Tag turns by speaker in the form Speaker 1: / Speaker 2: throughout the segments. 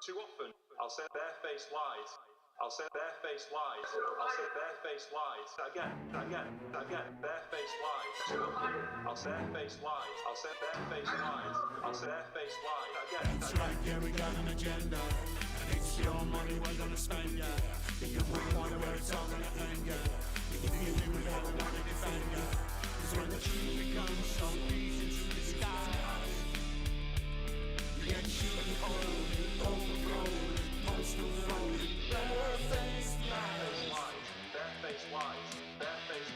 Speaker 1: Too often, I'll say barefaced lies. I'll say barefaced lies. I'll say barefaced lies. Again, barefaced lies. Too often, I'll say barefaced lies. I'll say barefaced lies. I'll say barefaced lies. Again.
Speaker 2: That's right, yeah, we got an agenda. And it's your money we're gonna spend, yeah. Do you want where it's all gonna end, yeah? Do you feel me, we never wanna defend, yeah? 'Cause when the truth becomes so easy to disguise, you get shooting cold, overgrown, postal road, barefaced lies.
Speaker 1: Barefaced lies. Barefaced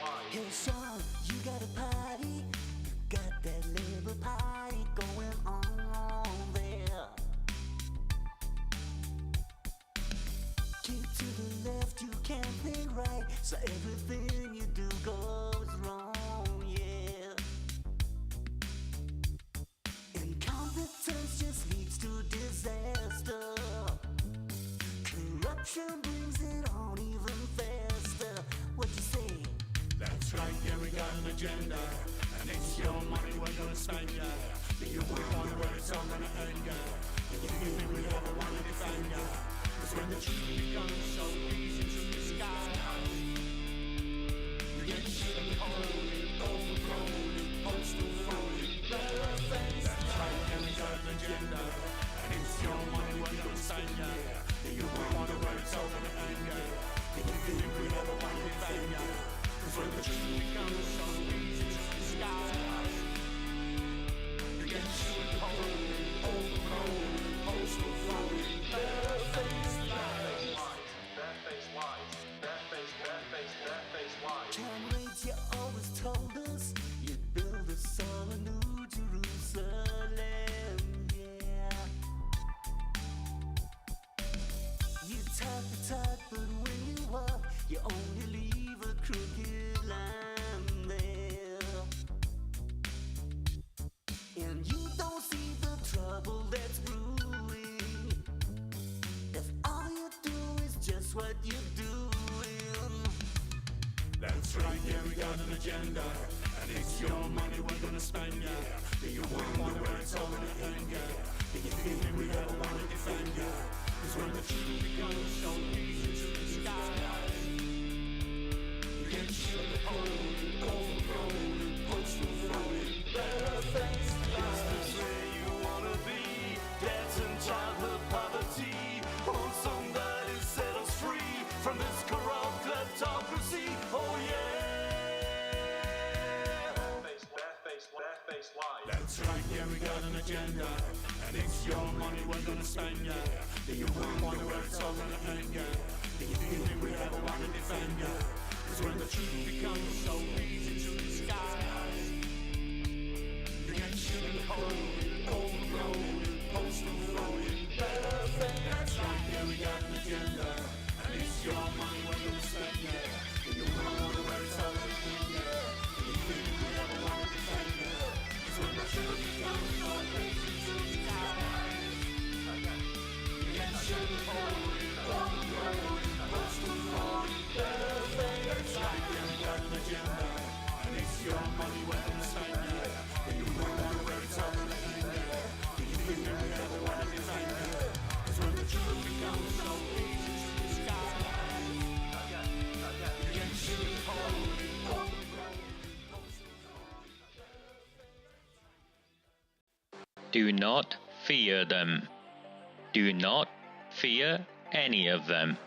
Speaker 1: lies.
Speaker 3: Hey son, you got a party, got that little party going on there. Keep to the left, you can't think right, so everything you do goes wrong, yeah. Incompetence just leads to disaster. Corruption brings it on even faster. What you say?
Speaker 2: That's right, yeah, we got an agenda. And it's your money we're gonna spend, yeah. Do you wonder where it's all gonna end, yeah? Do you feel me, we never wanna defend, yeah? 'Cause when the truth becomes so easy to disguise, you get shit cold, overgrown, postal road, barefaced. That's right, yeah, we got an agenda. And it's your money we're gonna spend, yeah. Do you wonder where it's all gonna end, yeah? Do you feel me, we never wanna defend, yeah? 'Cause when the truth becomes so easy to disguise, you get shit cold, overgrown, postal road, barefaced lies.
Speaker 1: Barefaced lies. Barefaced lies.
Speaker 3: Comrades, you always told us you'd build us all a new Jerusalem, yeah. You talk the talk, but when you walk, you only leave a crooked line there. And you don't see the trouble that's brewing if all you do is just what you're doing.
Speaker 2: That's right, yeah, we got an agenda. And it's your money we're gonna spend, yeah. Do you wonder where it's all gonna end, yeah? Do you feel me, we never wanna defend, yeah? 'Cause when the truth becomes so easy to disguise, you get shit cold, overgrown, postal road, barefaced lies.
Speaker 4: Is this where you wanna be? Debt and childhood poverty. Won't somebody set us free from this corrupt kleptocracy? Oh yeah.
Speaker 1: Barefaced lies.
Speaker 2: That's right, yeah, we got an agenda. And it's your money we're gonna spend, yeah. Do you wonder where it's all gonna end, yeah? Do you feel me, we never wanna defend, yeah? 'Cause when the truth becomes so easy to disguise, you get shit cold, overgrown, postal road, barefaced. That's right, yeah, we got an agenda. And it's your money we're gonna spend, yeah. Do you wonder where it's all gonna end, yeah? Do you feel me, we never wanna defend, yeah? 'Cause when the truth becomes so easy to disguise, you get shit cold, overgrown, postal road, barefaced. That's right, yeah, we got an agenda. And it's your money we're gonna spend, yeah. Do you wonder where it's all gonna end, yeah? Do you feel me, we never wanna defend, yeah? 'Cause when the truth becomes so easy to disguise, you get shit cold, overgrown, postal road, barefaced.
Speaker 5: Do not fear them. Do not fear any of them.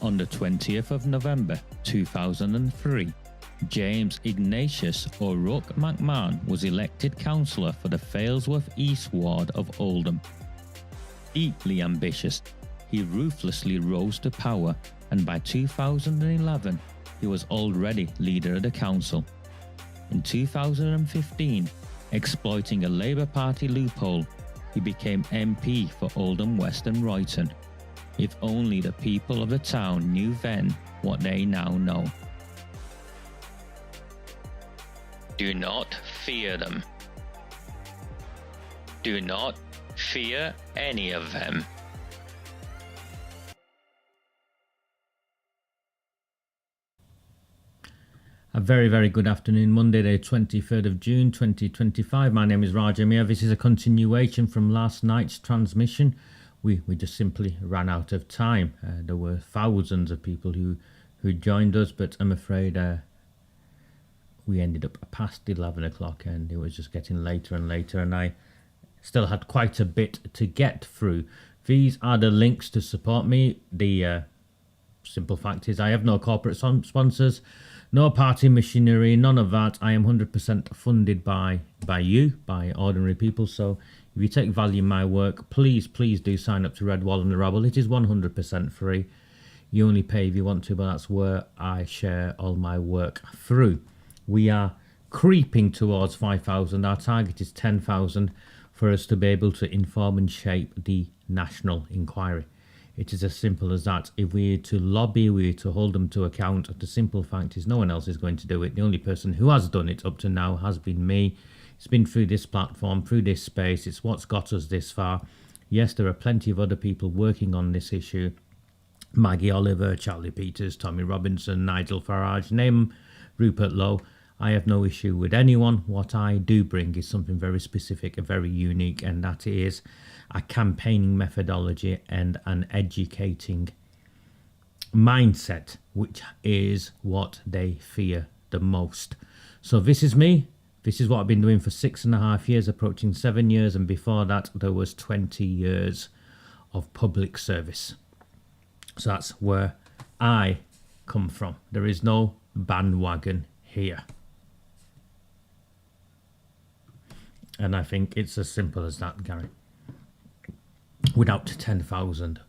Speaker 5: On the 20th of November 2003, James Ignatius O'Rourke McMahon was elected councillor for the Failsworth East Ward of Oldham. Deeply ambitious, he ruthlessly rose to power, and by 2011 he was already leader of the council. In 2015, exploiting a Labour Party loophole, he became MP for Oldham West and Royton. If only the people of the town knew then what they now know. Do not fear them. Do not fear any of them. A very, very good afternoon. Monday, the 23rd of June, 2025. My name is Raja Mir. This is a continuation from last night's transmission. We just simply ran out of time. There were thousands of people who joined us, but I'm afraid we ended up past 11 o'clock and it was just getting later and later, and I still had quite a bit to get through. These are the links to support me. The simple fact is I have no corporate sponsors, no party machinery, none of that. I am 100% funded by you, by ordinary people. So if you take value in my work, please do sign up to Red Wall and the Rabble. It is 100% free. You only pay if you want to, but that's where I share all my work through. We are creeping towards 5,000. Our target is 10,000 for us to be able to inform and shape the national inquiry. It is as simple as that. If we are to lobby, we are to hold them to account. The simple fact is no one else is going to do it. The only person who has done it up to now has been me. It's been through this platform, through this space. It's what's got us this far. Yes, there are plenty of other people working on this issue. Maggie Oliver, Charlie Peters, Tommy Robinson, Nigel Farage, name 'em, Rupert Lowe. I have no issue with anyone. What I do bring is something very specific and very unique, and that is a campaigning methodology and an educating mindset, which is what they fear the most. So this is me. This is what I've been doing for 6.5 years, approaching 7 years, and before that there was 20 years of public service. So that's where I come from. There is no bandwagon here. And I think it's as simple as that, Gary. Without 10,000,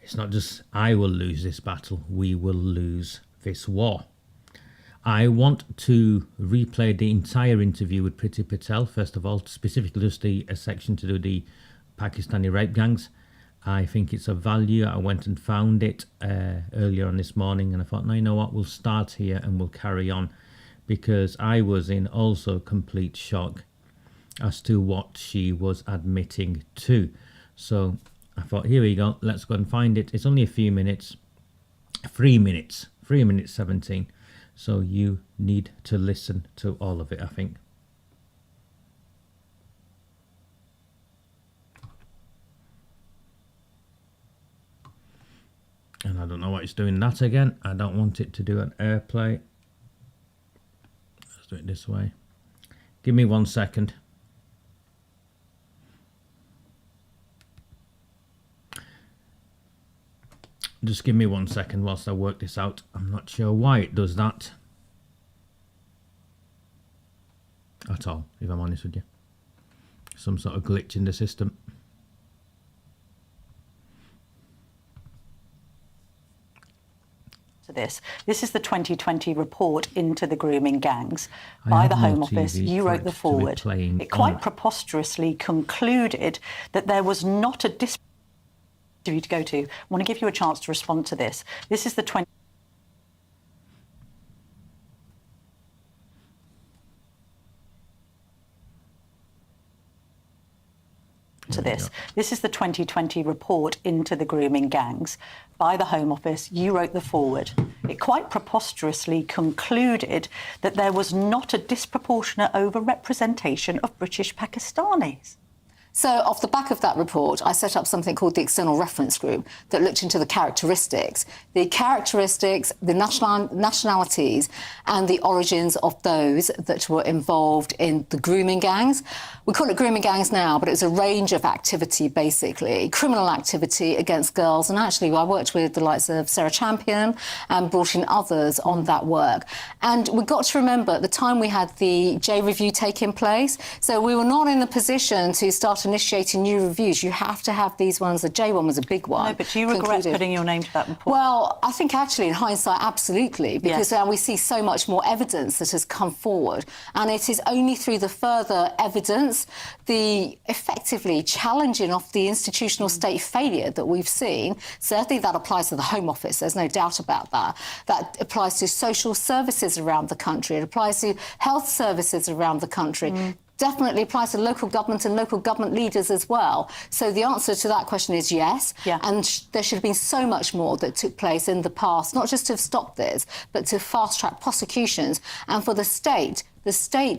Speaker 5: it's not just I will lose this battle, we will lose this war. I want to replay the entire interview with Priti Patel, first of all, specifically just a section to do the Pakistani rape gangs. I think it's of value. I went and found it earlier on this morning, and I thought, no, you know what, we'll start here and we'll carry on, because I was in also complete shock as to what she was admitting to. So I thought, here we go, let's go and find it. It's only a few minutes, 3 minutes 17. So you need to listen to all of it, I think. And I don't know why it's doing that again. I don't want it to do an AirPlay. Let's do it this way. Give me 1 second. Just give me 1 second whilst I work this out. I'm not sure why it does that at all, if I'm honest with you. Some sort of glitch in the system.
Speaker 6: This is the 2020 report into the grooming gangs by the Home Office. You wrote the foreword. It quite preposterously concluded that there was not a to go to. I want to give you a chance to respond to this. This is the 20. This is the 2020 report into the grooming gangs by the Home Office. You wrote the foreword. It quite preposterously concluded that there was not a disproportionate overrepresentation of British Pakistanis.
Speaker 7: So off the back of that report, I set up something called the External Reference Group that looked into the characteristics, the nationalities and the origins of those that were involved in the grooming gangs. We call it grooming gangs now, but it was a range of activity, basically, criminal activity against girls. And actually, I worked with the likes of Sarah Champion and brought in others on that work. And we've got to remember at the time we had the J review taking place, so we were not in a position to start initiating new reviews. You have to have these ones. The J one was a big one.
Speaker 6: No, but do you regret putting your name to that report?
Speaker 7: Well, I think actually in hindsight, absolutely, because now we see so much more evidence that has come forward. And it is only through the further evidence, the effectively challenging of the institutional state failure that we've seen. Certainly that applies to the Home Office, there's no doubt about that. That applies to social services around the country. It applies to health services around the country. definitely applies to local government and local government leaders as well. So the answer to that question is yes.
Speaker 6: Yeah.
Speaker 7: And there should have been so much more that took place in the past, not just to have stopped this, but to fast-track prosecutions and for the state,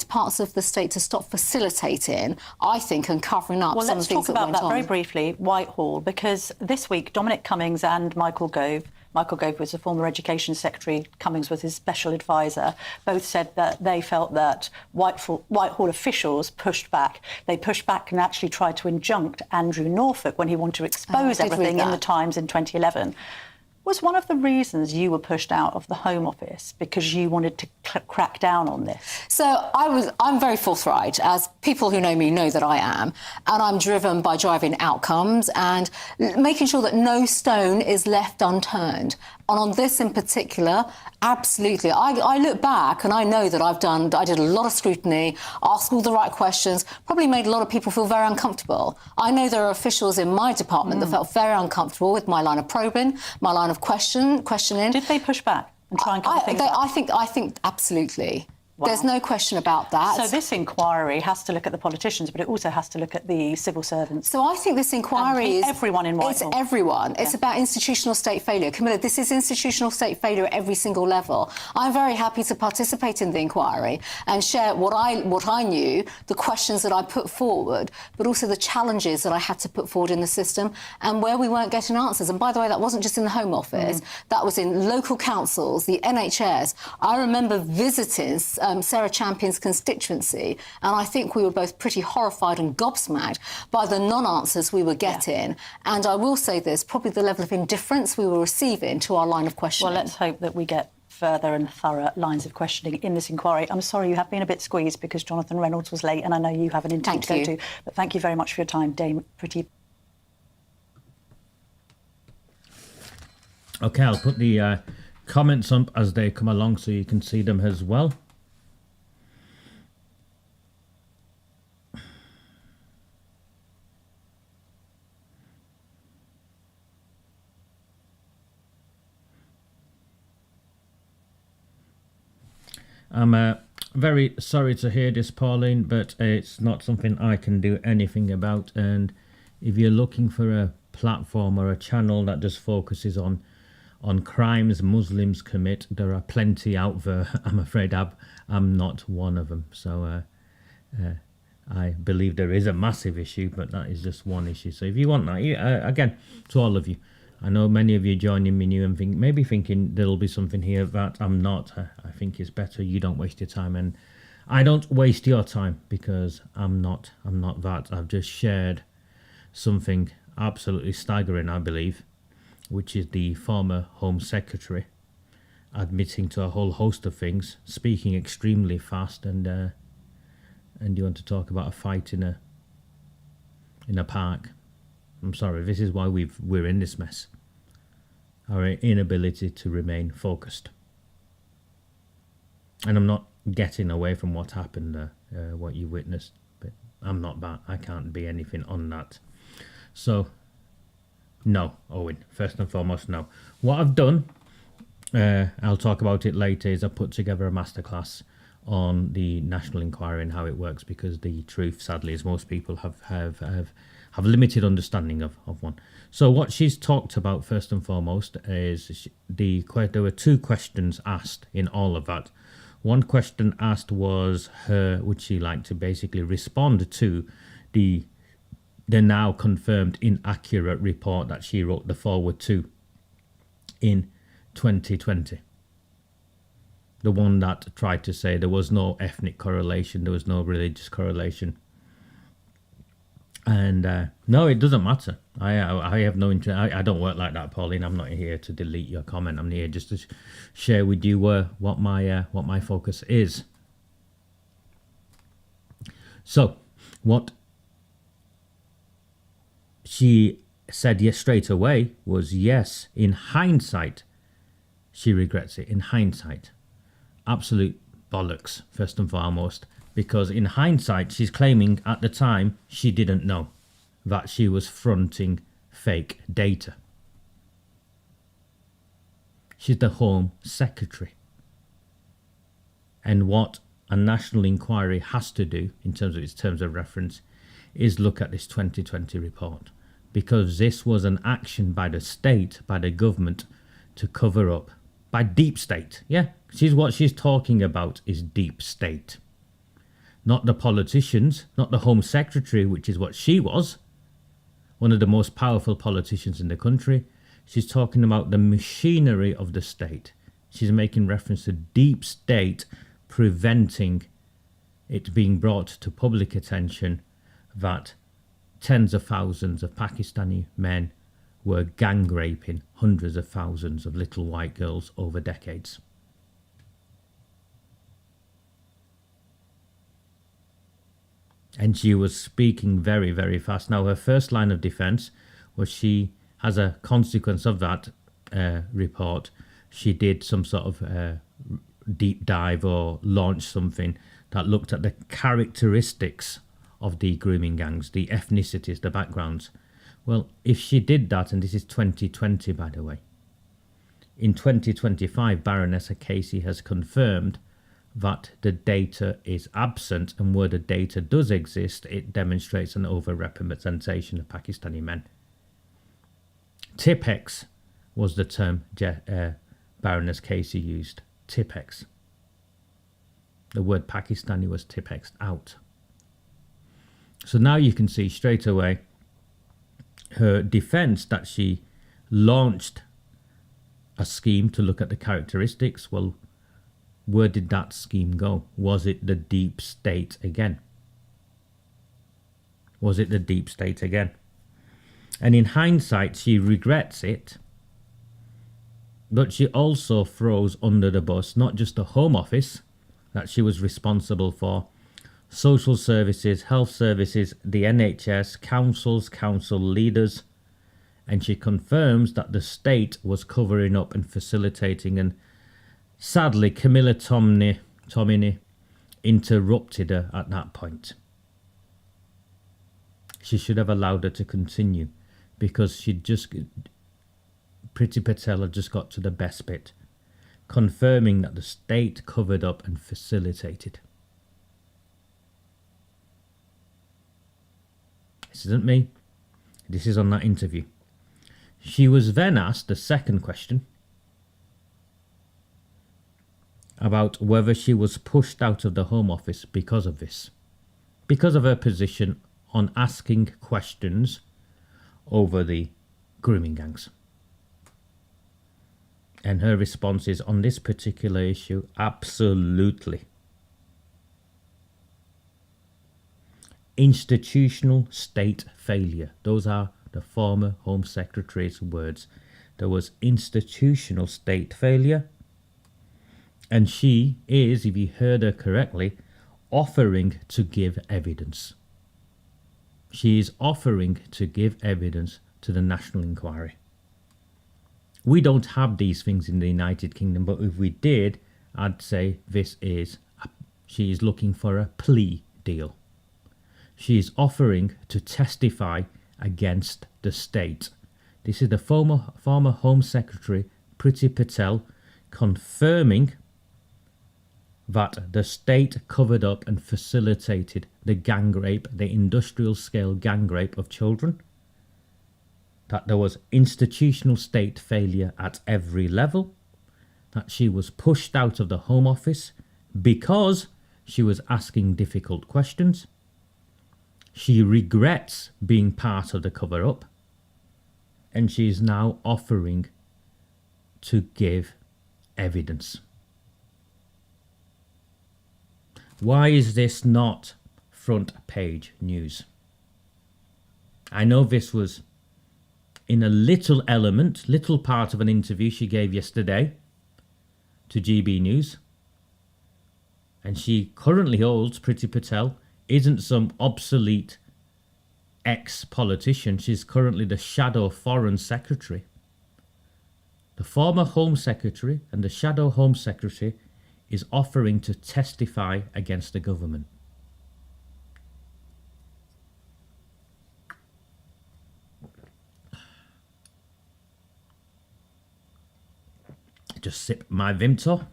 Speaker 7: parts of the state to stop facilitating, I think, and covering up some of the things that went on.
Speaker 6: Well, let's talk about that very briefly, Whitehall, because this week Dominic Cummings and Michael Gove was the former Education Secretary, Cummings was his special advisor, both said that they felt that Whitehall officials pushed back. They pushed back and actually tried to injunct Andrew Norfolk when he wanted to expose everything in the Times in 2011. Was one of the reasons you were pushed out of the Home Office because you wanted to crack down on this?
Speaker 7: So I'm very forthright, as people who know me know that I am, and I'm driven by driving outcomes and making sure that no stone is left unturned. And on this in particular, absolutely. I look back and I know that I did a lot of scrutiny, asked all the right questions, probably made a lot of people feel very uncomfortable. I know there are officials in my department that felt very uncomfortable with my line of probing, my line of questioning.
Speaker 6: Did they push back and try and cover things up?
Speaker 7: I think absolutely.
Speaker 6: Wow.
Speaker 7: There's no question about that.
Speaker 6: So this inquiry has to look at the politicians, but it also has to look at the civil servants.
Speaker 7: So I think this inquiry is...
Speaker 6: everyone in Whitehall.
Speaker 7: It's everyone. It's about institutional state failure. Camilla, this is institutional state failure at every single level. I'm very happy to participate in the inquiry and share what I knew, the questions that I put forward, but also the challenges that I had to put forward in the system and where we weren't getting answers. And by the way, that wasn't just in the Home Office. That was in local councils, the NHS. I remember visiting Sarah Champion's constituency, and I think we were both pretty horrified and gobsmacked by the non-answers we were getting. Yeah. And I will say this, probably the level of indifference we were receiving to our line of questioning.
Speaker 6: Well, let's hope that we get further and thorough lines of questioning in this inquiry. I'm sorry you have been a bit squeezed because Jonathan Reynolds was late, and I know you have an interview to go to. But thank you very much for your time, Dame Priti.
Speaker 5: OK, I'll put the comments up as they come along so you can see them as well. I'm very sorry to hear this, Pauline, but it's not something I can do anything about. And if you're looking for a platform or a channel that just focuses on crimes Muslims commit, there are plenty out there. I'm afraid I'm not one of them. So I believe there is a massive issue, but that is just one issue. So if you want that, again, to all of you, I know many of you joining me new and maybe thinking there'll be something here that I'm not. I think it's better you don't waste your time, and I don't waste your time because I'm not that. I've just shared something absolutely staggering, I believe, which is the former Home Secretary admitting to a whole host of things, speaking extremely fast, and you want to talk about a fight in a park. I'm sorry, this is why we're in this mess. Our inability to remain focused. And I'm not getting away from what happened, what you witnessed, but I'm not that. I can't be anything on that. So, no, Owen, first and foremost, no. What I've done, I'll talk about it later, is I put together a masterclass on the national inquiry and how it works, because the truth, sadly, is most people have limited understanding of one. So what she's talked about first and foremost is there were two questions asked in all of that. One question asked was would she like to basically respond to the now confirmed inaccurate report that she wrote the foreword to in 2020. The one that tried to say there was no ethnic correlation, there was no religious correlation. And no, it doesn't matter. I have no interest. I don't work like that, Pauline. I'm not here to delete your comment. I'm here just to share with you what my focus is. So, what she said yes straight away was yes. In hindsight, she regrets it. In hindsight, absolute bollocks. First and foremost. Because in hindsight, she's claiming at the time she didn't know that she was fronting fake data. She's the Home Secretary. And what a national inquiry has to do in terms of its terms of reference is look at this 2020 report, because this was an action by the state, by the government, to cover up, by deep state. Yeah, what she's talking about is deep state. Not the politicians, not the Home Secretary, which is what she was, one of the most powerful politicians in the country. She's talking about the machinery of the state. She's making reference to deep state preventing it being brought to public attention that tens of thousands of Pakistani men were gang raping hundreds of thousands of little white girls over decades. And she was speaking very, very fast. Now, her first line of defense was she, as a consequence of that report, she did some sort of deep dive or launched something that looked at the characteristics of the grooming gangs, the ethnicities, the backgrounds. Well, if she did that, and this is 2020, by the way, in 2025, Baroness Casey has confirmed that the data is absent, and where the data does exist, it demonstrates an overrepresentation of Pakistani men. Tipex was the term Baroness Casey used. Tipex. The word Pakistani was Tipexed out. So now you can see straight away her defense that she launched a scheme to look at the characteristics. Well, where did that scheme go? Was it the deep state again? Was it the deep state again? And in hindsight, she regrets it, but she also throws under the bus not just the Home Office that she was responsible for, social services, health services, the NHS, councils, council leaders, and she confirms that the state was covering up and facilitating, and sadly Camilla Tominey interrupted her at that point. She should have allowed her to continue, because Priti Patel had just got to the best bit, confirming that the state covered up and facilitated. This isn't me. This is on that interview. She was then asked the second question about whether she was pushed out of the Home Office because of this, because of her position on asking questions over the grooming gangs. And her response is, on this particular issue, absolutely. Institutional state failure. Those are the former Home Secretary's words. There was institutional state failure. And she is, if you heard her correctly, offering to give evidence. She is offering to give evidence to the National Inquiry. We don't have these things in the United Kingdom, but if we did, I'd say she is looking for a plea deal. She is offering to testify against the state. This is the former Home Secretary Priti Patel confirming that the state covered up and facilitated the gang rape, the industrial scale gang rape of children, that there was institutional state failure at every level, that she was pushed out of the Home Office because she was asking difficult questions. She regrets being part of the cover-up, and she is now offering to give evidence. Why is this not front page news? I know this was in a little part of an interview she gave yesterday to GB News. And she currently holds, Priti Patel, isn't some obsolete ex-politician. She's currently the shadow Foreign Secretary. The former Home Secretary and the shadow Home Secretary is offering to testify against the government. Just sip my Vimto.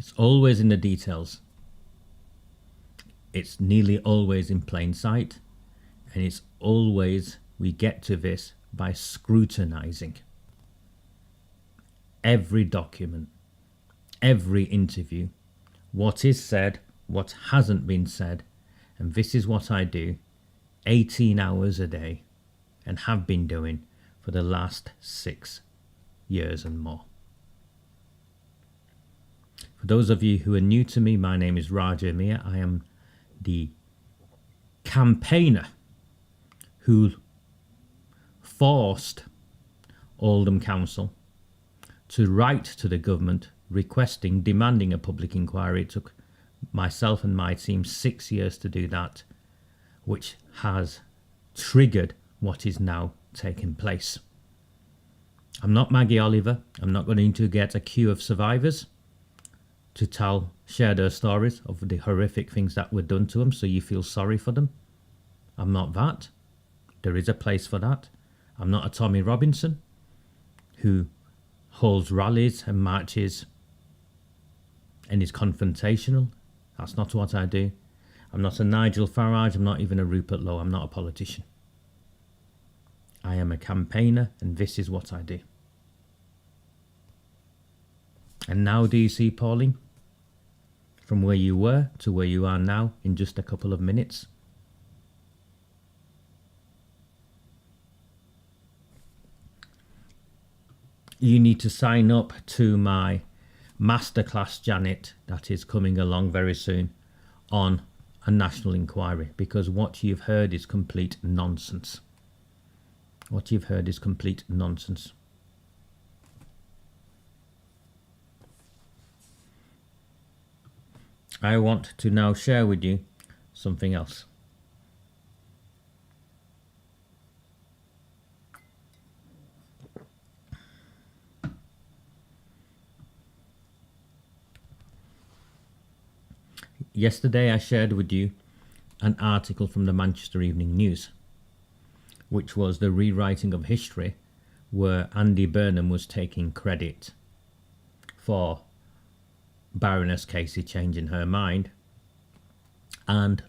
Speaker 5: It's always in the details. It's nearly always in plain sight. And it's always, we get to this by scrutinizing every document, every interview, what is said, what hasn't been said. And this is what I do 18 hours a day and have been doing for the last 6 years and more. For those of you who are new to me, my name is Raja Mir. I am the campaigner who forced Oldham Council to write to the government requesting, demanding a public inquiry. It took myself and my team 6 years to do that, which has triggered what is now taking place. I'm not Maggie Oliver. I'm not going to get a queue of survivors to share their stories of the horrific things that were done to them so you feel sorry for them. I'm not that. There is a place for that. I'm not a Tommy Robinson who holds rallies and marches and is confrontational. That's not what I do. I'm not a Nigel Farage. I'm not even a Rupert Lowe. I'm not a politician. I am a campaigner, and this is what I do. And now do you see, Pauline? From where you were to where you are now in just a couple of minutes. You need to sign up to my masterclass, Janet, that is coming along very soon on a national inquiry, because what you've heard is complete nonsense. What you've heard is complete nonsense. I want to now share with you something else. Yesterday I shared with you an article from the Manchester Evening News, which was the rewriting of history, where Andy Burnham was taking credit for Baroness Casey changing her mind and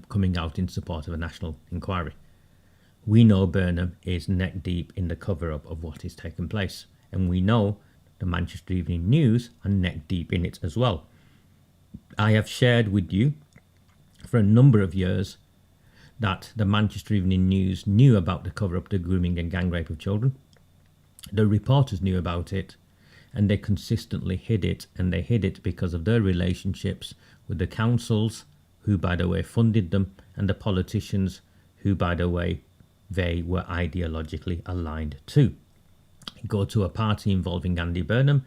Speaker 5: coming out in support of a national inquiry. We know Burnham is neck deep in the cover-up of what is taking place, and we know the Manchester Evening News are neck deep in it as well. I have shared with you for a number of years that the Manchester Evening News knew about the cover-up, the grooming and gang rape of children. The reporters knew about it, and they consistently hid it, and they hid it because of their relationships with the councils, who, by the way, funded them, and the politicians, who, by the way, they were ideologically aligned to. Go to a party involving Andy Burnham,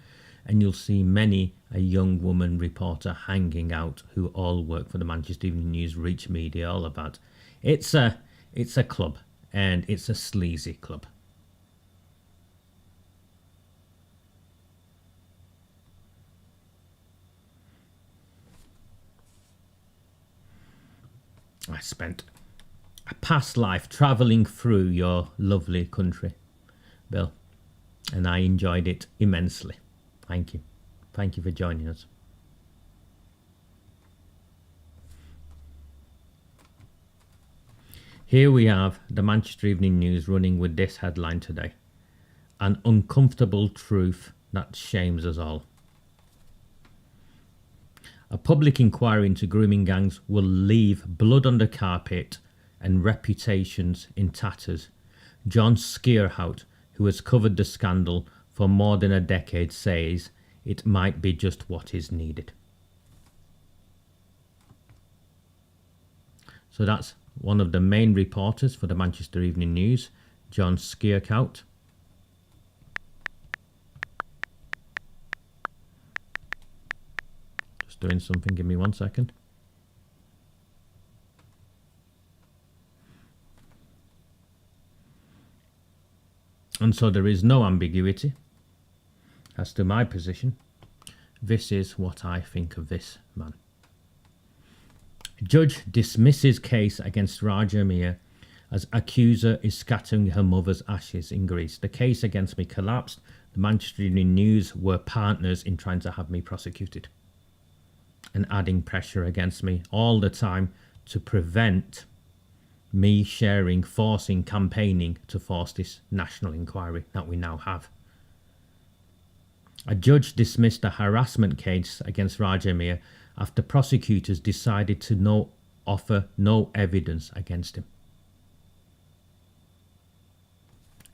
Speaker 5: and you'll see many a young woman reporter hanging out who all work for the Manchester Evening News, Reach Media, all of that. It's a club, and it's a sleazy club. I spent a past life travelling through your lovely country, Bill, and I enjoyed it immensely. Thank you. Thank you for joining us. Here we have the Manchester Evening News running with this headline today: an uncomfortable truth that shames us all. A public inquiry into grooming gangs will leave blood on the carpet and reputations in tatters. John Skierhout, who has covered the scandal for more than a decade, says it might be just what is needed. So that's one of the main reporters for the Manchester Evening News, John Skierhout. Just doing something, give me 1 second. And so there is no ambiguity as to my position. This is what I think of this man. Judge dismisses case against Raja Mir as accuser is scattering her mother's ashes in Greece. The case against me collapsed. the Manchester Evening News were partners in trying to have me prosecuted and adding pressure against me all the time to prevent me sharing, forcing, campaigning to force this national inquiry that we now have. A judge dismissed a harassment case against Raja Mir after prosecutors decided to offer no evidence against him.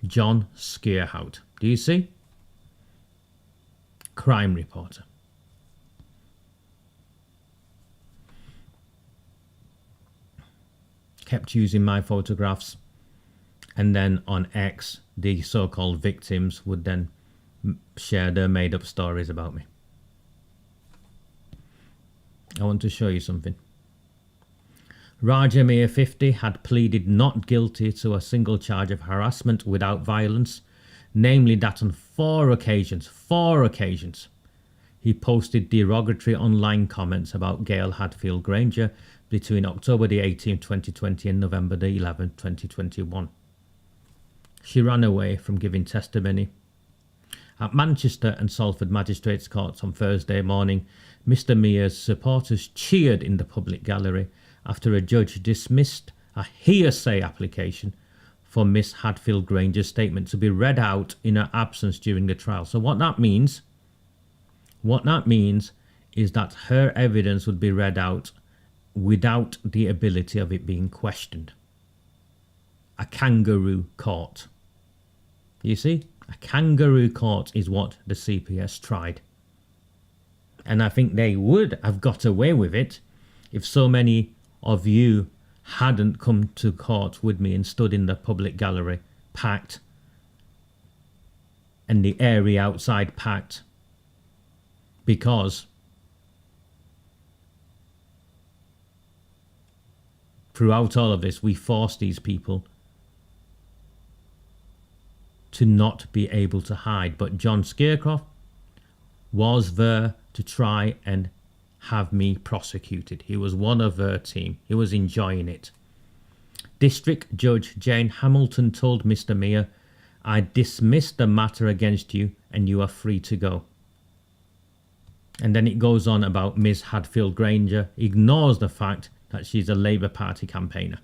Speaker 5: John Skeerhout. Do you see? Crime reporter. Kept using my photographs, and then on X, the so-called victims would then share their made-up stories about me. I want to show you something. Raja Mir, 50, had pleaded not guilty to a single charge of harassment without violence, namely that on 4 occasions, he posted derogatory online comments about Gail Hadfield Granger between October the 18th, 2020 and November the 11th, 2021. She ran away from giving testimony. At Manchester and Salford Magistrates Courts on Thursday morning, Mr. Mir's supporters cheered in the public gallery after a judge dismissed a hearsay application for Miss Hadfield Granger's statement to be read out in her absence during the trial. So what that means is that her evidence would be read out without the ability of it being questioned. A kangaroo court. You see? A kangaroo court is what the CPS tried. And I think they would have got away with it if so many of you hadn't come to court with me and stood in the public gallery, packed, and the area outside packed, because throughout all of this, we forced these people to not be able to hide. But John Skeercroft was there to try and have me prosecuted. He was one of their team. He was enjoying it. District Judge Jane Hamilton told Mr. Mir, "I dismiss the matter against you and you are free to go." And then it goes on about Miss Hadfield Granger ignores the fact that she's a Labour Party campaigner.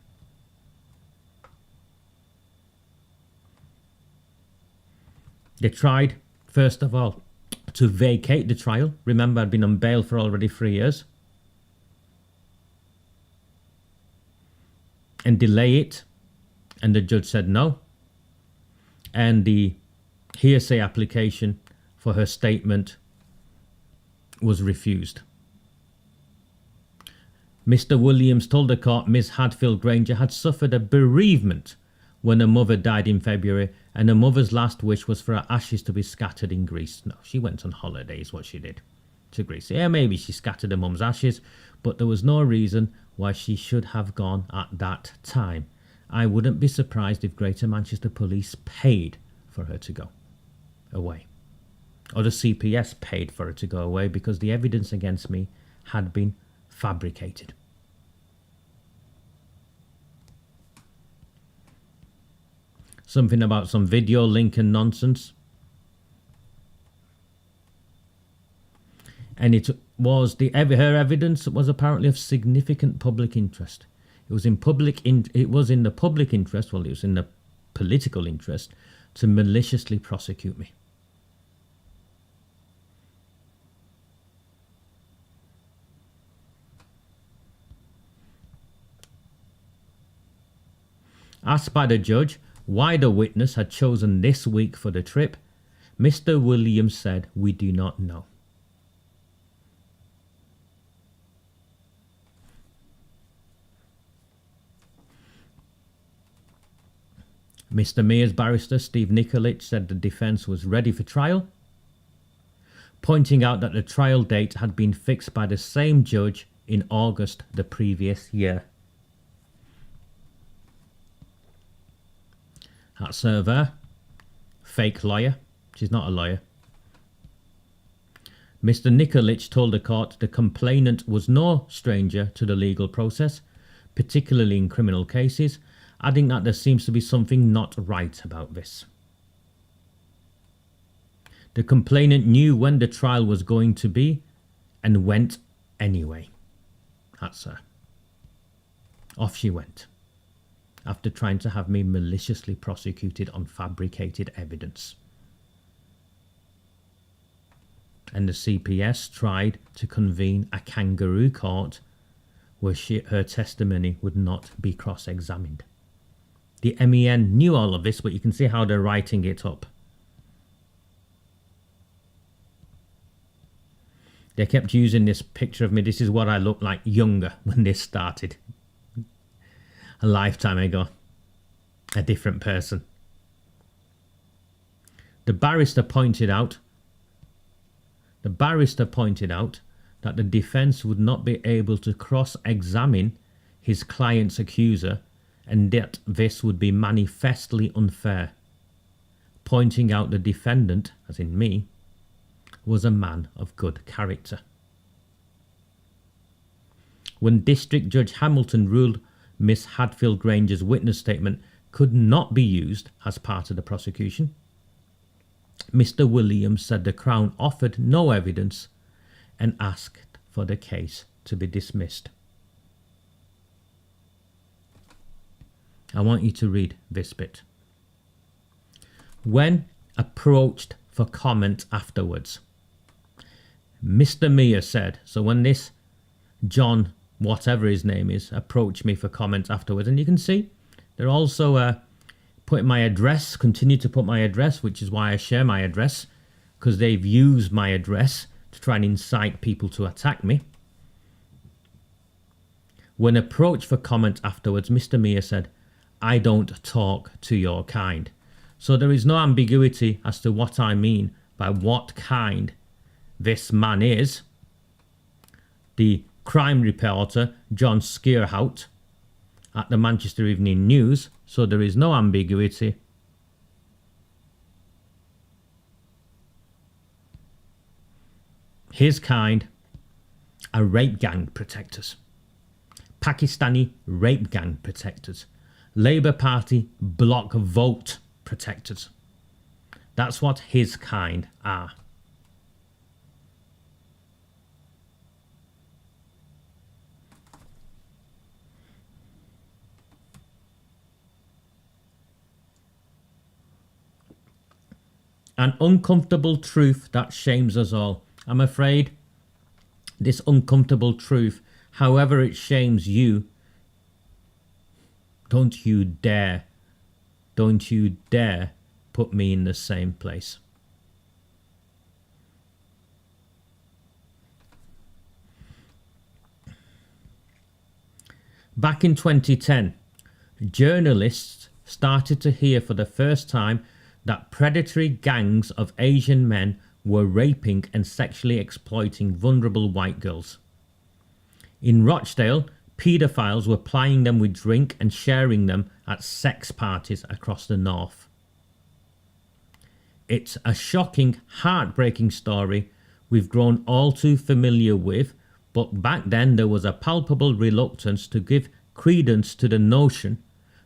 Speaker 5: They tried, first of all, to vacate the trial. Remember, I'd been on bail for already 3 years. And delay it. And the judge said no. And the hearsay application for her statement was refused. Mr. Williams told the court Miss Hadfield Granger had suffered a bereavement when her mother died in February, and her mother's last wish was for her ashes to be scattered in Greece. No, she went on holiday is what she did, to Greece. Yeah, maybe she scattered her mum's ashes, but there was no reason why she should have gone at that time. I wouldn't be surprised if Greater Manchester Police paid for her to go away. Or the CPS paid for her to go away because the evidence against me had been fabricated. Something about some video link and nonsense. And it was her evidence was apparently of significant public interest. It was in the public interest, well, it was in the political interest to maliciously prosecute me. Asked by the judge why the witness had chosen this week for the trip, Mr. Williams said, "We do not know." Mr. Mir's barrister, Steve Nikolic, said the defence was ready for trial, pointing out that the trial date had been fixed by the same judge in August the previous year. That's her there. Fake lawyer. She's not a lawyer. Mr. Nikolic told the court the complainant was no stranger to the legal process, particularly in criminal cases, adding that there seems to be something not right about this. The complainant knew when the trial was going to be and went anyway. That's her. Off she went, after trying to have me maliciously prosecuted on fabricated evidence. And the CPS tried to convene a kangaroo court where her testimony would not be cross-examined. The MEN knew all of this, but you can see how they're writing it up. They kept using this picture of me. This is what I looked like younger when this started. A lifetime ago. A different person. The barrister pointed out that the defence would not be able to cross-examine his client's accuser and that this would be manifestly unfair, pointing out the defendant, as in me, was a man of good character. When District Judge Hamilton ruled Miss Hadfield Granger's witness statement could not be used as part of the prosecution, Mr. Williams said the Crown offered no evidence and asked for the case to be dismissed. I want you to read this bit. When approached for comment afterwards, Mr. Meyer said, so when this John, whatever his name is, approached me for comment afterwards, and you can see they're also putting my address, continue to put my address, which is why I share my address, because they've used my address to try and incite people to attack me. When approached for comment afterwards, Mr. Meyer said, I don't talk to your kind. So there is no ambiguity as to what I mean by what kind this man is. The crime reporter, John Skeerhout, at the Manchester Evening News, so there is no ambiguity. His kind are rape gang protectors. Pakistani rape gang protectors. Labour Party block vote protectors. That's what his kind are. An uncomfortable truth that shames us all. I'm afraid this uncomfortable truth, however it shames you, don't you dare put me in the same place. Back in 2010, journalists started to hear for the first time that predatory gangs of Asian men were raping and sexually exploiting vulnerable white girls. In Rochdale, paedophiles were plying them with drink and sharing them at sex parties across the north. It's a shocking, heartbreaking story we've grown all too familiar with, but back then there was a palpable reluctance to give credence to the notion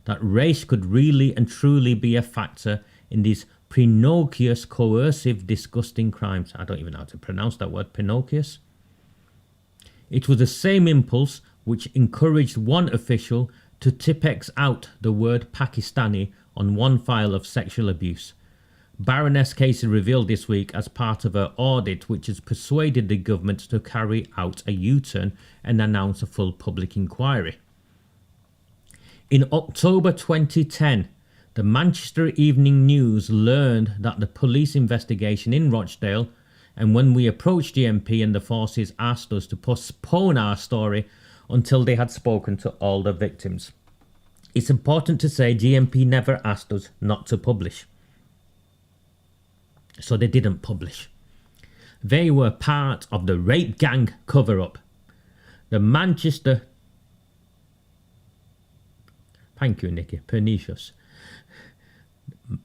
Speaker 5: that race could really and truly be a factor in these pernicious, coercive, disgusting crimes. I don't even know how to pronounce that word, pernicious. It was the same impulse which encouraged one official to Tipex out the word Pakistani on one file of sexual abuse. Baroness Casey revealed this week as part of her audit, which has persuaded the government to carry out a U-turn and announce a full public inquiry. In October 2010, the Manchester Evening News learned that the police investigation in Rochdale, and when we approached the MP and the forces asked us to postpone our story until they had spoken to all the victims. It's important to say GMP never asked us not to publish. So they didn't publish. They were part of the rape gang cover-up. The Manchester... Thank you, Nikki. Pernicious.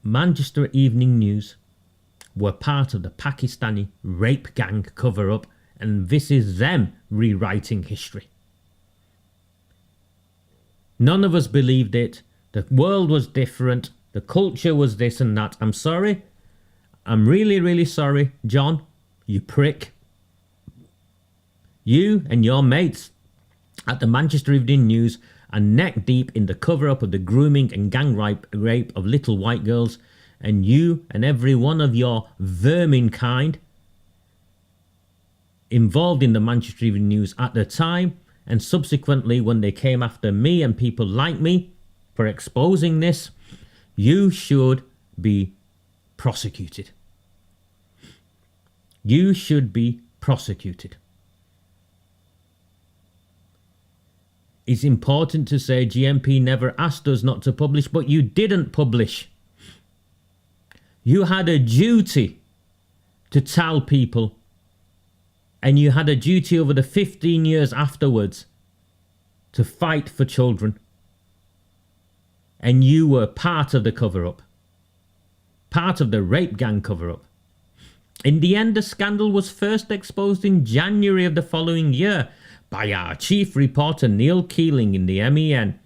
Speaker 5: Manchester Evening News were part of the Pakistani rape gang cover-up, and this is them rewriting history. None of us believed it. The world was different. The culture was this and that. I'm sorry. I'm really, really sorry, John, you prick. You and your mates at the Manchester Evening News are neck deep in the cover-up of the grooming and gang rape of little white girls, and you and every one of your vermin kind involved in the Manchester Evening News at the time, and subsequently when they came after me and people like me for exposing this, you should be prosecuted. You should be prosecuted. It's important to say GMP never asked us not to publish, but you didn't publish. You had a duty to tell people, and you had a duty over the 15 years afterwards to fight for children. And you were part of the cover-up, part of the rape gang cover-up. In the end, the scandal was first exposed in January of the following year by our chief reporter Neil Keeling in the MEN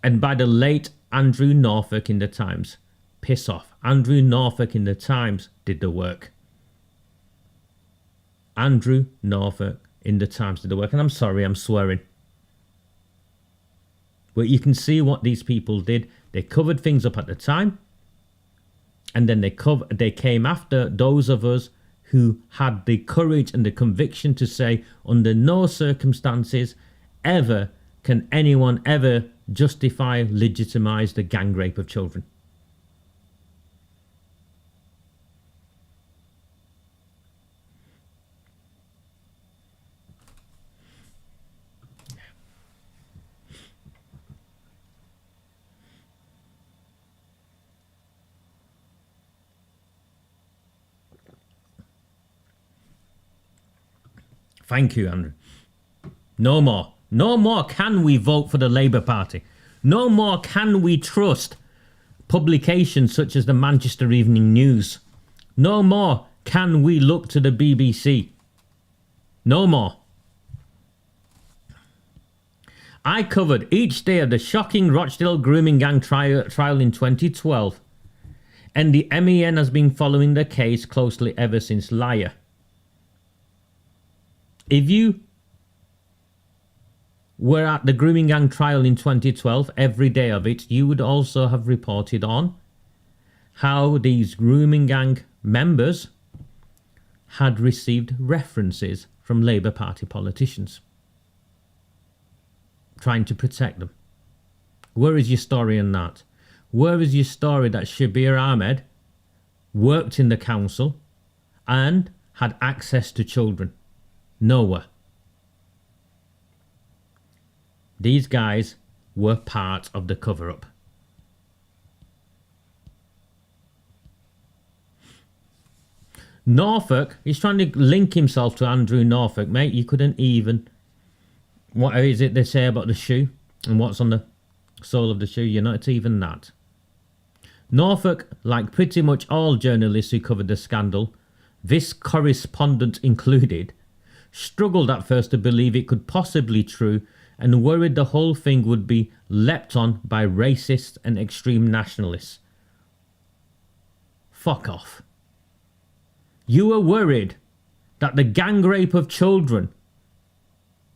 Speaker 5: and by the late Andrew Norfolk in the Times. Piss off. Andrew Norfolk in the Times did the work. Andrew Norfolk in the Times did the work. And I'm sorry, I'm swearing. But you can see what these people did. They covered things up at the time. And then they came after those of us who had the courage and the conviction to say, under no circumstances ever can anyone ever justify, legitimize the gang rape of children. Thank you, Andrew. No more. No more can we vote for the Labour Party. No more can we trust publications such as the Manchester Evening News. No more can we look to the BBC. No more. I covered each day of the shocking Rochdale grooming gang trial in 2012. And the MEN has been following the case closely ever since Liar. If you were at the grooming gang trial in 2012, every day of it, you would also have reported on how these grooming gang members had received references from Labour Party politicians trying to protect them. Where is your story on that? Where is your story that Shabir Ahmed worked in the council and had access to children? Nowhere. These guys were part of the cover-up. Norfolk, he's trying to link himself to Andrew Norfolk. Mate, you couldn't even... What is it they say about the shoe? And what's on the sole of the shoe? You're not even that. Norfolk, like pretty much all journalists who covered the scandal, this correspondent included, struggled at first to believe it could possibly be true and worried the whole thing would be leapt on by racists and extreme nationalists. Fuck off. You were worried that the gang rape of children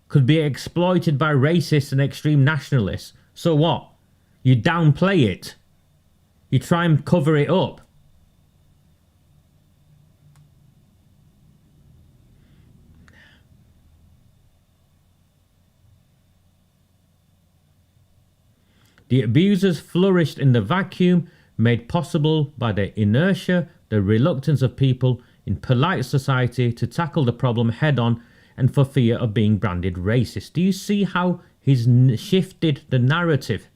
Speaker 5: could be exploited by racists and extreme nationalists. So what? You downplay it. You try and cover it up. The abusers flourished in the vacuum made possible by the inertia, the reluctance of people in polite society to tackle the problem head on and for fear of being branded racist. Do you see how he's shifted the narrative?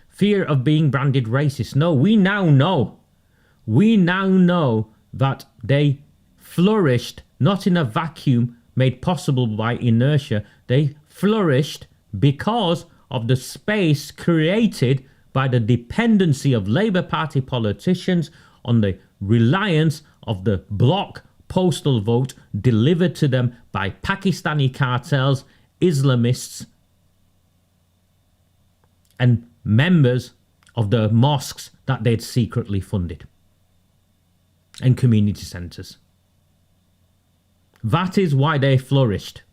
Speaker 5: Fear of being branded racist. No, we now know. We now know that they flourished not in a vacuum made possible by inertia. They flourished because of the space created by the dependency of Labour Party politicians on the reliance of the bloc postal vote delivered to them by Pakistani cartels, Islamists, and members of the mosques that they'd secretly funded.
Speaker 8: and community centres. That is why they flourished.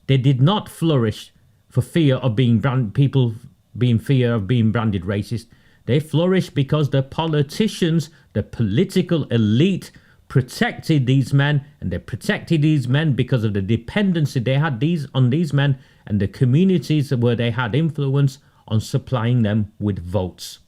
Speaker 8: They did not flourish for fear of being people being fear of being branded racist. They flourished because the politicians, the political elite, protected these men, and they protected these men because of the dependency they had on these men and the communities where they had influence on supplying them with votes.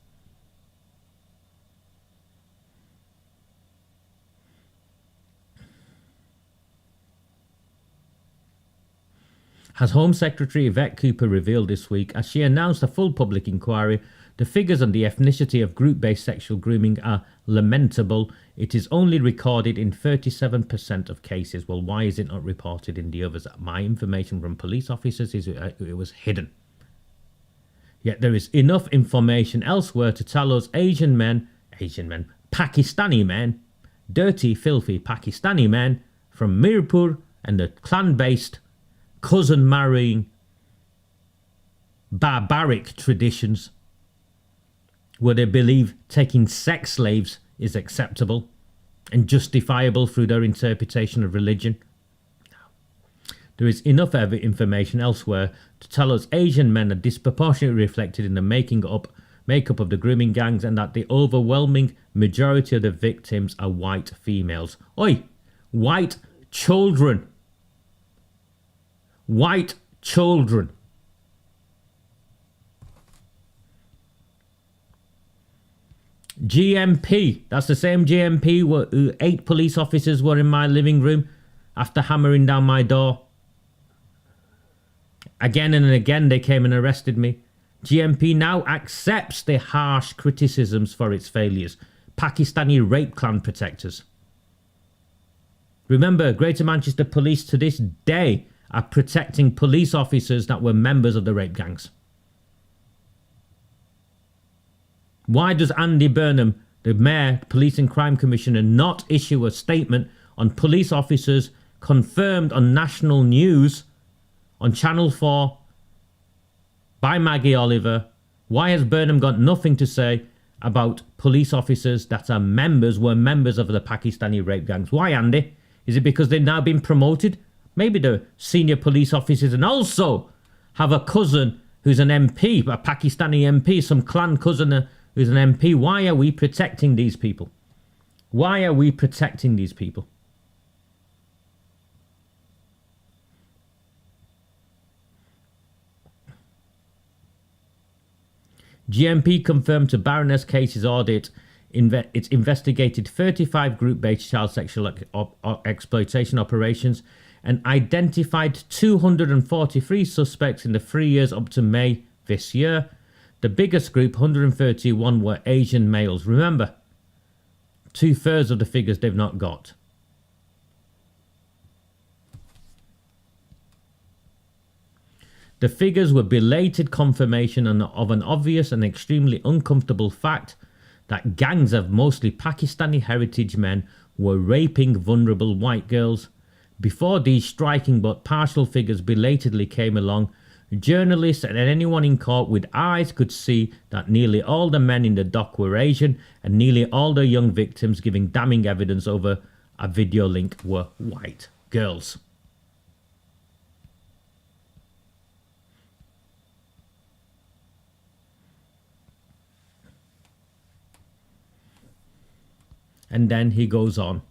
Speaker 8: As Home Secretary Yvette Cooper revealed this week, as she announced a full public inquiry, the figures on the ethnicity of group-based sexual grooming are lamentable. It is only recorded in 37% of cases. Well, why is it not reported in the others? My information from police officers is it was hidden. Yet there is enough information elsewhere to tell us Asian men, Pakistani men, dirty, filthy Pakistani men from Mirpur and the clan-based cousin marrying barbaric traditions where they believe taking sex slaves is acceptable and justifiable through their interpretation of religion. There is enough information elsewhere to tell us Asian men are disproportionately reflected in the makeup of the grooming gangs, and that the overwhelming majority of the victims are white females. Oi! White children! White children! GMP, that's the same GMP where 8 police officers were in my living room after hammering down my door. Again and again they came and arrested me. GMP now accepts the harsh criticisms for its failures. Pakistani rape clan protectors. Remember, Greater Manchester Police to this day are protecting police officers that were members of the rape gangs. Why does Andy Burnham, the Mayor, Police and Crime Commissioner, not issue a statement on police officers confirmed on national news on Channel 4 by Maggie Oliver? Why has Burnham got nothing to say about police officers that are were members of the Pakistani rape gangs? Why, Andy? Is it because they've now been promoted? Maybe they're senior police officers and also have a cousin who's an MP, a Pakistani MP, some clan cousin who's an MP. Why are we protecting these people? Why are we protecting these people? GMP confirmed to Baroness Case's audit it's investigated 35 group-based child sexual exploitation operations and identified 243 suspects in the 3 years up to May this year. The biggest group, 131, were Asian males. Remember, 2/3 of the figures they've not got. The figures were belated confirmation of an obvious and extremely uncomfortable fact that gangs of mostly Pakistani heritage men were raping vulnerable white girls. Before these striking but partial figures belatedly came along, journalists and anyone in court with eyes could see that nearly all the men in the dock were Asian, and nearly all the young victims giving damning evidence over a video link were white girls. And then he goes on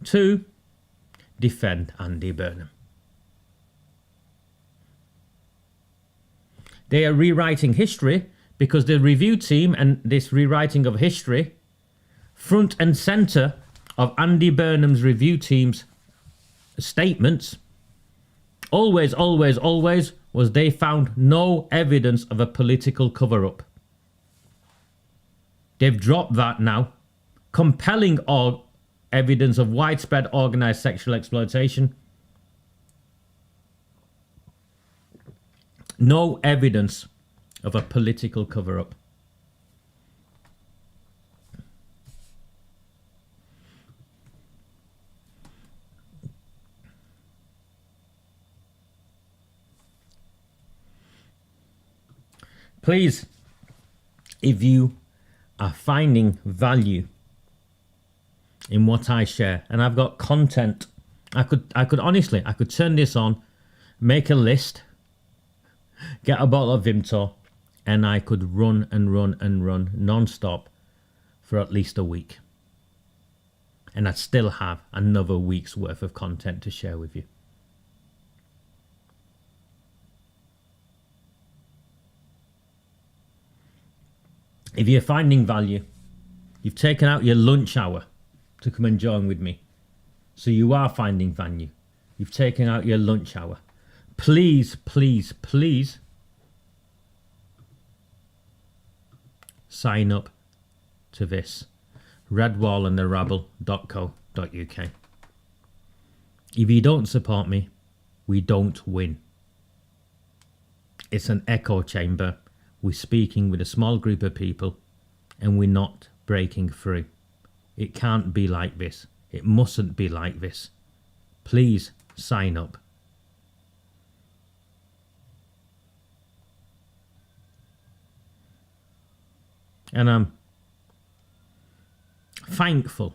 Speaker 8: to defend Andy Burnham. They are rewriting history because the review team and this rewriting of history, front and centre of Andy Burnham's review team's statements, always was they found no evidence of a political cover-up. They've dropped that now. Compelling evidence of widespread organised sexual exploitation. No evidence of a political cover-up. Please, if you are finding value in what I share, and I've got content. I could honestly, I could turn this on, make a list, get a bottle of Vimto, and I could run and run and run non-stop for at least a week. And I'd still have another week's worth of content to share with you. If you're finding value, you've taken out your lunch hour to come and join with me. So you are finding value. You've taken out your lunch hour. Please, please, please sign up to this. redwallandtherabble.co.uk. If you don't support me, we don't win. It's an echo chamber. We're speaking with a small group of people and we're not breaking through. It can't be like this. It mustn't be like this. Please sign up. And I'm thankful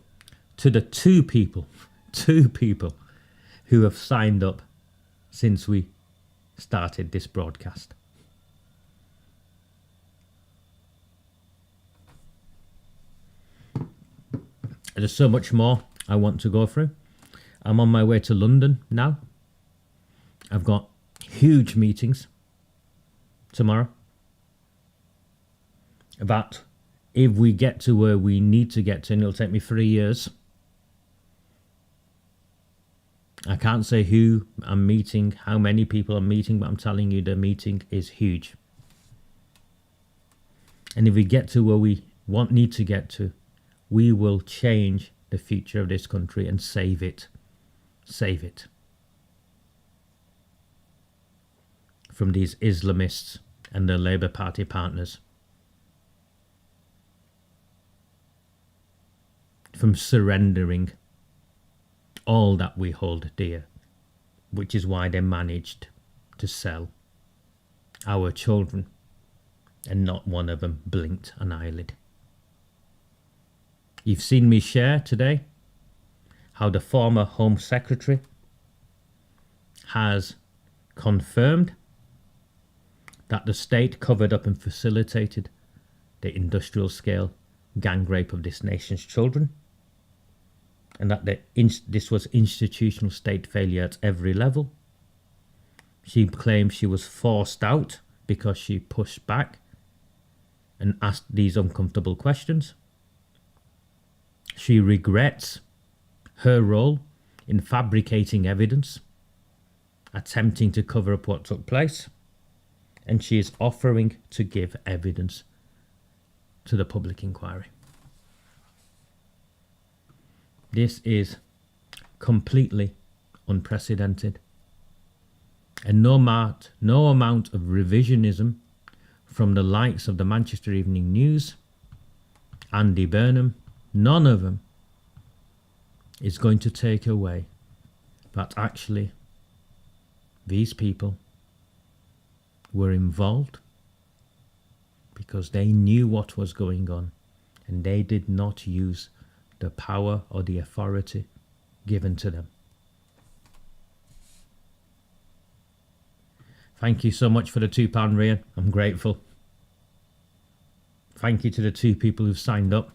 Speaker 8: to the two people who have signed up since we started this broadcast. There's so much more I want to go through. I'm on my way to London now. I've got huge meetings tomorrow about if we get to where we need to get to, and it'll take me 3 years. I can't say who I'm meeting, how many people I'm meeting, but I'm telling you the meeting is huge. And if we get to where we need to get to, we will change the future of this country and save it. Save it. From these Islamists and their Labour Party partners. From surrendering all that we hold dear, which is why they managed to sell our children, and not one of them blinked an eyelid. You've seen me share today how the former Home Secretary has confirmed that the state covered up and facilitated the industrial scale gang rape of this nation's children, and that this was institutional state failure at every level. She claims she was forced out because she pushed back and asked these uncomfortable questions. She regrets her role in fabricating evidence, attempting to cover up what took place, and she is offering to give evidence to the public inquiry. This is completely unprecedented, and no amount of revisionism from the likes of the Manchester Evening News, Andy Burnham, none of them is going to take away that actually these people were involved because they knew what was going on and they did not use the power or the authority given to them. Thank you so much for the £2, Rian. I'm grateful. Thank you to the 2 people who've signed up.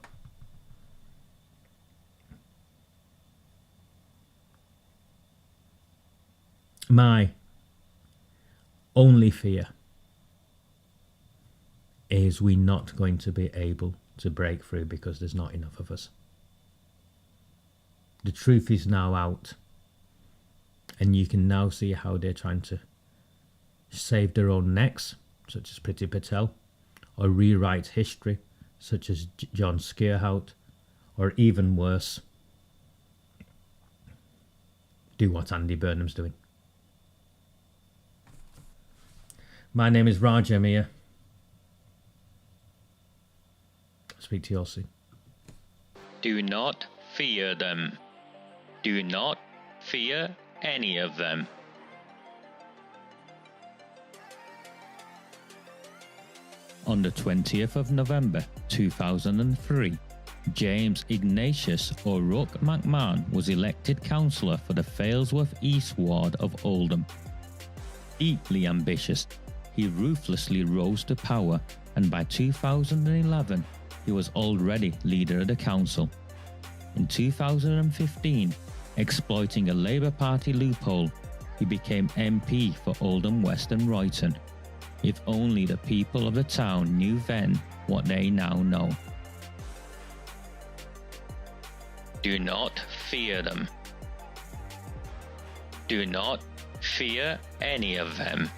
Speaker 8: My only fear is we're not going to be able to break through because there's not enough of us. The truth is now out, and you can now see how they're trying to save their own necks, such as Priti Patel, or rewrite history, such as John Skeerhout, or even worse, do what Andy Burnham's doing. My name is Raj Amir. I'll speak to you all soon.
Speaker 5: Do not fear them. Do not fear any of them. On the 20th of November 2003, James Ignatius O'Rourke McMahon was elected councillor for the Failsworth East ward of Oldham. Deeply ambitious, he ruthlessly rose to power, and by 2011 he was already leader of the council. In 2015, exploiting a Labour Party loophole, he became MP for Oldham West and Royton. If only the people of the town knew then what they now know. Do not fear them. Do not fear any of them.